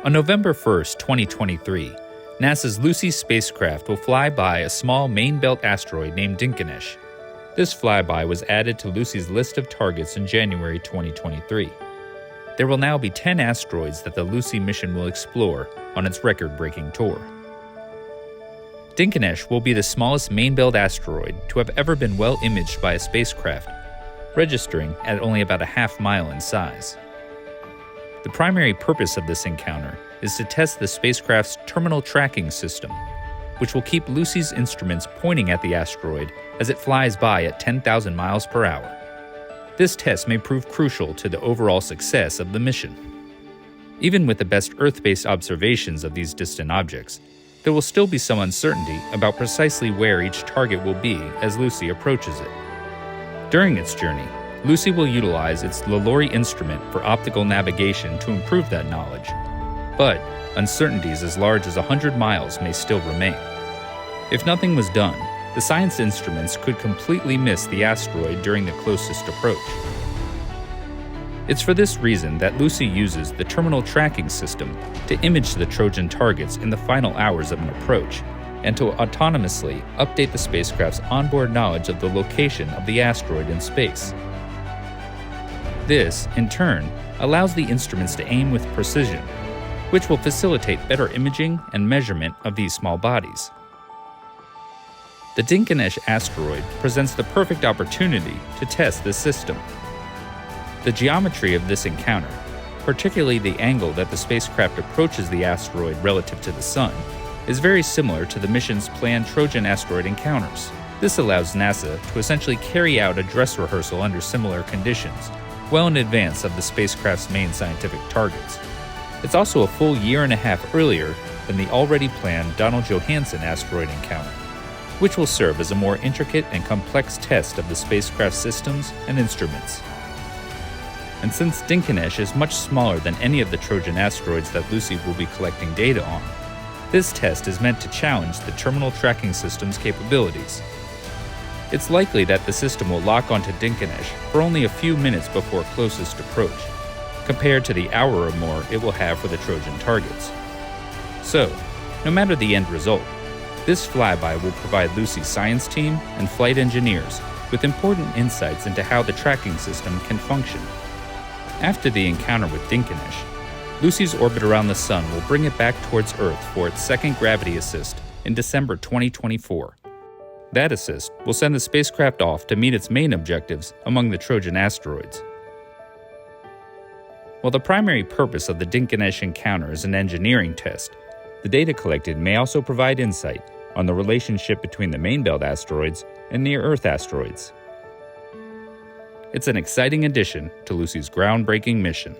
On November 1st, 2023, NASA's Lucy spacecraft will fly by a small main-belt asteroid named Dinkinesh. This flyby was added to Lucy's list of targets in January 2023. There will now be 10 asteroids that the Lucy mission will explore on its record-breaking tour. Dinkinesh will be the smallest main-belt asteroid to have ever been well-imaged by a spacecraft, registering at only about a half-mile in size. The primary purpose of this encounter is to test the spacecraft's terminal tracking system, which will keep Lucy's instruments pointing at the asteroid as it flies by at 10,000 miles per hour. This test may prove crucial to the overall success of the mission. Even with the best Earth-based observations of these distant objects, there will still be some uncertainty about precisely where each target will be as Lucy approaches it. During its journey, Lucy will utilize its LaLaurie instrument for optical navigation to improve that knowledge. But uncertainties as large as 100 miles may still remain. If nothing was done, the science instruments could completely miss the asteroid during the closest approach. It's for this reason that Lucy uses the terminal tracking system to image the Trojan targets in the final hours of an approach, and to autonomously update the spacecraft's onboard knowledge of the location of the asteroid in space. This, in turn, allows the instruments to aim with precision, which will facilitate better imaging and measurement of these small bodies. The Dinkinesh asteroid presents the perfect opportunity to test this system. The geometry of this encounter, particularly the angle that the spacecraft approaches the asteroid relative to the Sun, is very similar to the mission's planned Trojan asteroid encounters. This allows NASA to essentially carry out a dress rehearsal under similar conditions, well in advance of the spacecraft's main scientific targets. It's also a full year and a half earlier than the already planned Donald Johanson asteroid encounter, which will serve as a more intricate and complex test of the spacecraft systems and instruments. And since Dinkinesh is much smaller than any of the Trojan asteroids that Lucy will be collecting data on, this test is meant to challenge the terminal tracking system's capabilities. It's likely that the system will lock onto Dinkinesh for only a few minutes before closest approach, compared to the hour or more it will have for the Trojan targets. So, no matter the end result, this flyby will provide Lucy's science team and flight engineers with important insights into how the tracking system can function. After the encounter with Dinkinesh, Lucy's orbit around the Sun will bring it back towards Earth for its second gravity assist in December 2024. That assist will send the spacecraft off to meet its main objectives among the Trojan asteroids. While the primary purpose of the Dinkinesh encounter is an engineering test, the data collected may also provide insight on the relationship between the main belt asteroids and near-Earth asteroids. It's an exciting addition to Lucy's groundbreaking mission.